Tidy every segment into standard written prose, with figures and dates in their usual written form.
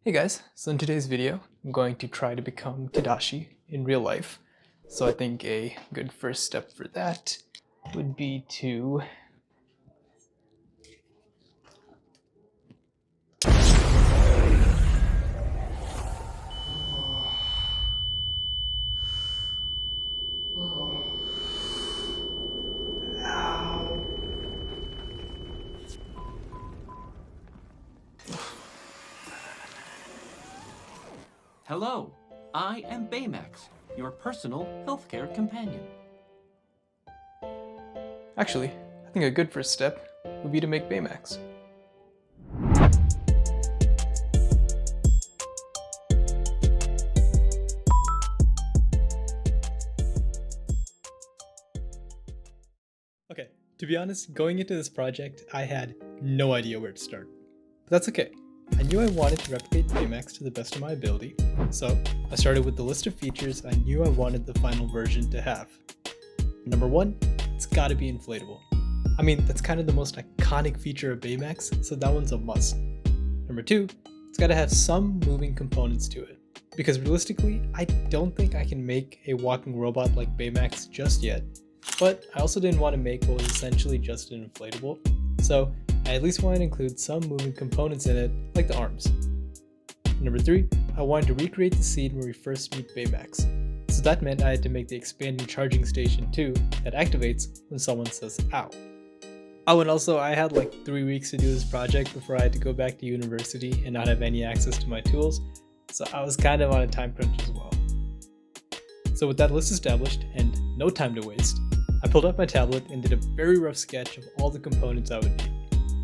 Hey guys, so in today's video, I'm going to try to become Tadashi in real life. So I think a good first step for that would be to Hello, I am Baymax, your personal healthcare companion. Actually, I think a good first step would be to make Baymax. Okay, to be honest, going into this project, I had no idea where to start. But that's okay. I knew I wanted to replicate Baymax to the best of my ability, so I started with the list of features I knew I wanted the final version to have. Number 1, it's gotta be inflatable. I mean, that's kind of the most iconic feature of Baymax, so that one's a must. Number 2, it's gotta have some moving components to it, because realistically, I don't think I can make a walking robot like Baymax just yet, but I also didn't want to make what was essentially just an inflatable, so I at least wanted to include some moving components in it, like the arms. Number 3, I wanted to recreate the scene where we first meet Baymax, so that meant I had to make the expanding charging station too that activates when someone says ow. Oh, and also I had like 3 weeks to do this project before I had to go back to university and not have any access to my tools, so I was kind of on a time crunch as well. So with that list established and no time to waste, I pulled up my tablet and did a very rough sketch of all the components I would need.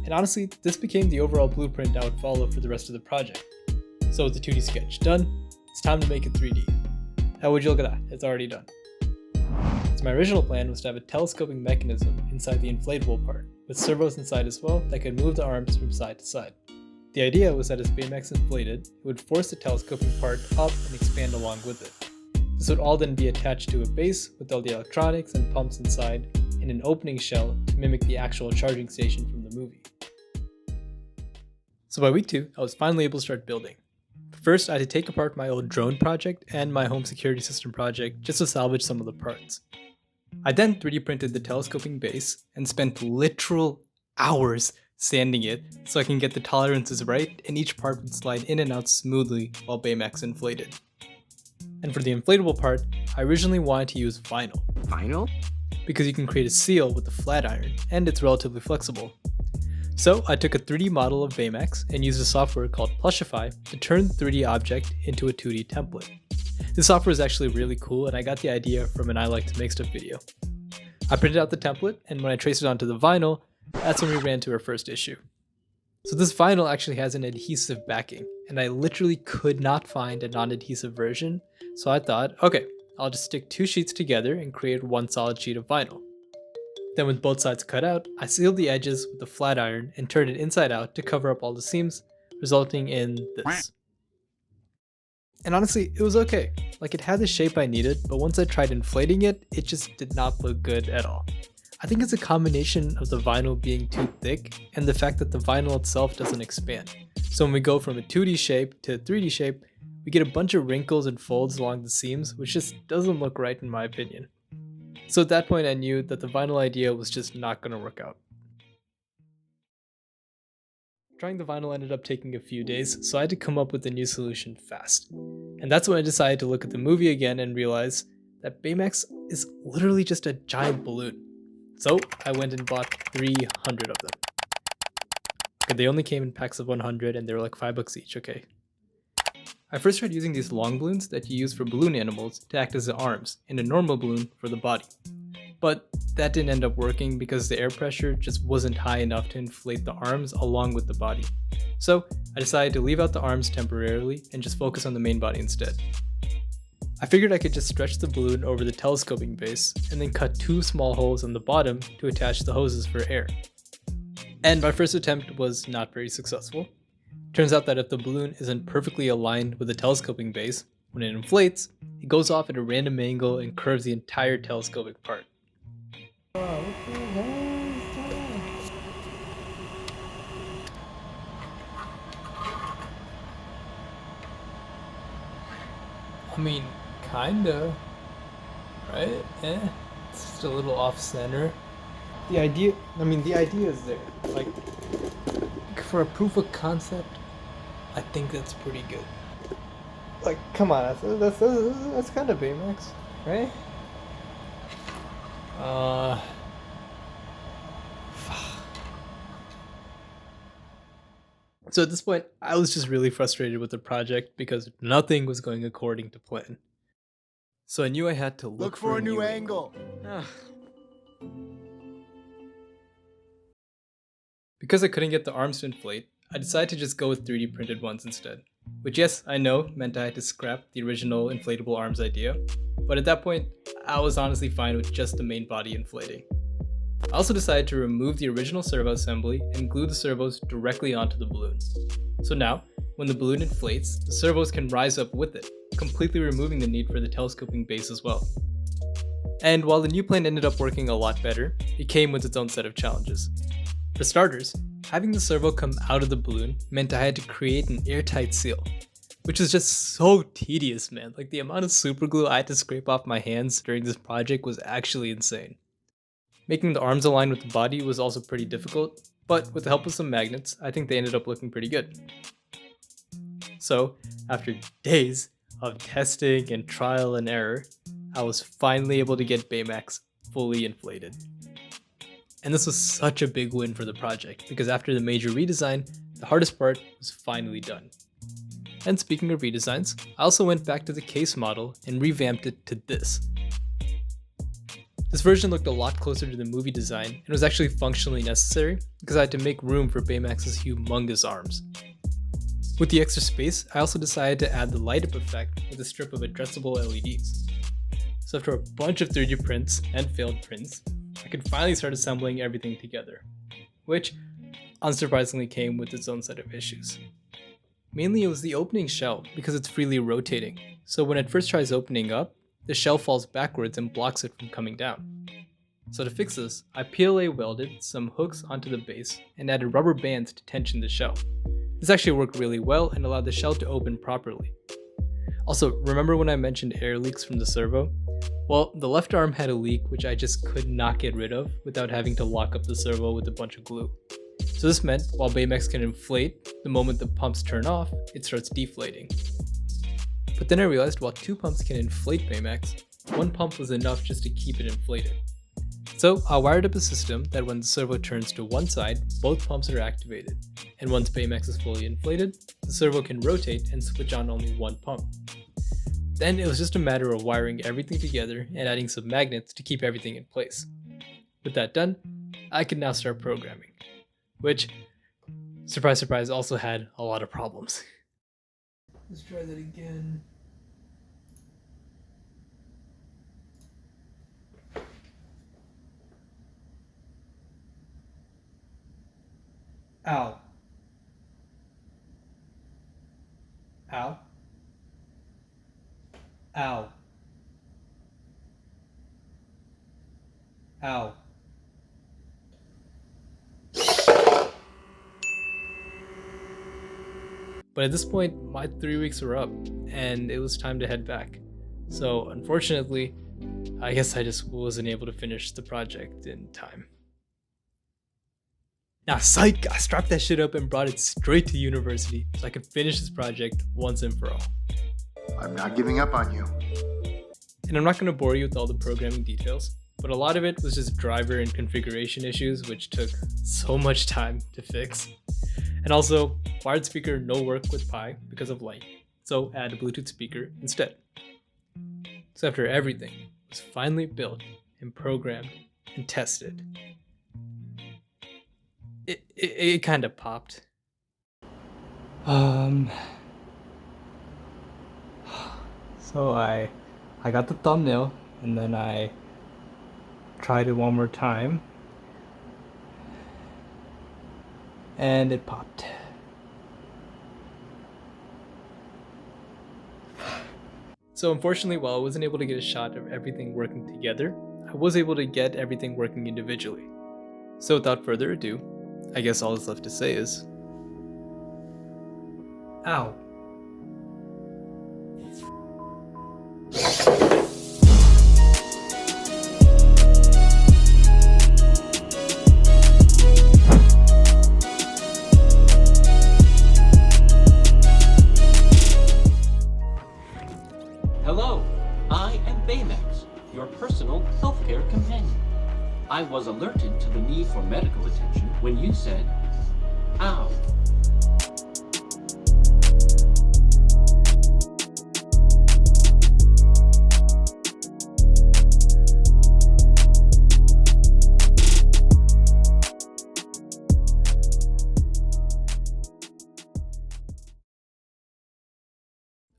And honestly, this became the overall blueprint I would follow for the rest of the project. So with the 2D sketch done, it's time to make it 3D. How would you look at that? It's already done. So my original plan was to have a telescoping mechanism inside the inflatable part, with servos inside as well that could move the arms from side to side. The idea was that as Baymax inflated, it would force the telescoping part up and expand along with it. This would all then be attached to a base with all the electronics and pumps inside, and an opening shell to mimic the actual charging station from the movie. So by week 2, I was finally able to start building. First, I had to take apart my old drone project and my home security system project just to salvage some of the parts. I then 3D printed the telescoping base and spent literal hours sanding it so I can get the tolerances right and each part would slide in and out smoothly while Baymax inflated. And for the inflatable part, I originally wanted to use vinyl. Vinyl? Because you can create a seal with a flat iron and it's relatively flexible. So I took a 3D model of Baymax and used a software called Plushify to turn the 3D object into a 2D template. This software is actually really cool and I got the idea from an I Like to Make Stuff video. I printed out the template and when I traced it onto the vinyl, that's when we ran to our first issue. So this vinyl actually has an adhesive backing and I literally could not find a non-adhesive version, so I thought, okay, I'll just stick 2 sheets together and create one solid sheet of vinyl. Then with both sides cut out, I sealed the edges with a flat iron and turned it inside out to cover up all the seams, resulting in this. And honestly, it was okay. Like it had the shape I needed, but once I tried inflating it, it just did not look good at all. I think it's a combination of the vinyl being too thick and the fact that the vinyl itself doesn't expand. So when we go from a 2D shape to a 3D shape, we get a bunch of wrinkles and folds along the seams, which just doesn't look right in my opinion. So at that point I knew that the vinyl idea was just not going to work out. Trying the vinyl ended up taking a few days, so I had to come up with a new solution fast. And that's when I decided to look at the movie again and realize that Baymax is literally just a giant balloon. So I went and bought 300 of them. Okay, they only came in packs of 100 and they were like $5 each, okay. I first tried using these long balloons that you use for balloon animals to act as the arms, and a normal balloon for the body. But that didn't end up working because the air pressure just wasn't high enough to inflate the arms along with the body. So I decided to leave out the arms temporarily and just focus on the main body instead. I figured I could just stretch the balloon over the telescoping base and then cut 2 small holes on the bottom to attach the hoses for air. And my first attempt was not very successful. Turns out that if the balloon isn't perfectly aligned with the telescoping base, when it inflates, it goes off at a random angle and curves the entire telescopic part. mean, kinda, right? It's just a little off-center. The idea is there. Like, for a proof of concept, I think that's pretty good. Like, come on, that's kind of Baymax, right? So at this point, I was just really frustrated with the project because nothing was going according to plan. So I knew I had to look for a new angle. Because I couldn't get the arms to inflate, I decided to just go with 3D printed ones instead. Which, yes, I know meant I had to scrap the original inflatable arms idea, but at that point, I was honestly fine with just the main body inflating. I also decided to remove the original servo assembly and glue the servos directly onto the balloon. So now, when the balloon inflates, the servos can rise up with it, completely removing the need for the telescoping base as well. And while the new plan ended up working a lot better, it came with its own set of challenges. For starters, having the servo come out of the balloon meant I had to create an airtight seal, which is just so tedious, man. Like, the amount of super glue I had to scrape off my hands during this project was actually insane. Making the arms align with the body was also pretty difficult, but with the help of some magnets, I think they ended up looking pretty good. So, after days of testing and trial and error, I was finally able to get Baymax fully inflated. And this was such a big win for the project, because after the major redesign, the hardest part was finally done. And speaking of redesigns, I also went back to the case model and revamped it to this. This version looked a lot closer to the movie design and was actually functionally necessary because I had to make room for Baymax's humongous arms. With the extra space, I also decided to add the light up effect with a strip of addressable LEDs. So after a bunch of 3D prints and failed prints, I could finally start assembling everything together, which unsurprisingly came with its own set of issues. Mainly it was the opening shell because it's freely rotating, so when it first tries opening up, the shell falls backwards and blocks it from coming down. So to fix this, I PLA welded some hooks onto the base and added rubber bands to tension the shell. This actually worked really well and allowed the shell to open properly. Also, remember when I mentioned air leaks from the servo? Well, the left arm had a leak which I just could not get rid of without having to lock up the servo with a bunch of glue. So this meant while Baymax can inflate, the moment the pumps turn off, it starts deflating. But then I realized while 2 pumps can inflate Baymax, 1 pump was enough just to keep it inflated. So I wired up a system that when the servo turns to one side, both pumps are activated, and once Baymax is fully inflated, the servo can rotate and switch on only 1 pump. Then it was just a matter of wiring everything together and adding some magnets to keep everything in place. With that done, I could now start programming, which, surprise surprise, also had a lot of problems. Let's try that again. Ow. Ow. Ow. Ow. But at this point, my 3 weeks were up, and it was time to head back. So unfortunately, I guess I just wasn't able to finish the project in time. Now, psych! I strapped that shit up and brought it straight to university so I could finish this project once and for all. I'm not giving up on you. And I'm not going to bore you with all the programming details, but a lot of it was just driver and configuration issues which took so much time to fix. And also, wired speaker no work with Pi because of light, so add a Bluetooth speaker instead. So after everything was finally built and programmed and tested, it kind of popped. So I got the thumbnail and then I tried it one more time and it popped. So unfortunately, while I wasn't able to get a shot of everything working together, I was able to get everything working individually. So without further ado, I guess all that's left to say is... Ow. I was alerted to the need for medical attention when you said, ow.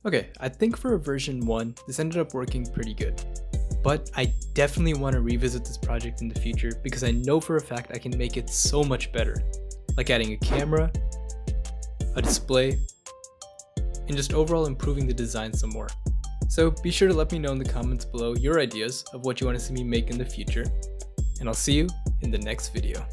Okay, I think for a version 1, this ended up working pretty good. But I definitely want to revisit this project in the future because I know for a fact I can make it so much better. Like adding a camera, a display, and just overall improving the design some more. So be sure to let me know in the comments below your ideas of what you want to see me make in the future, and I'll see you in the next video.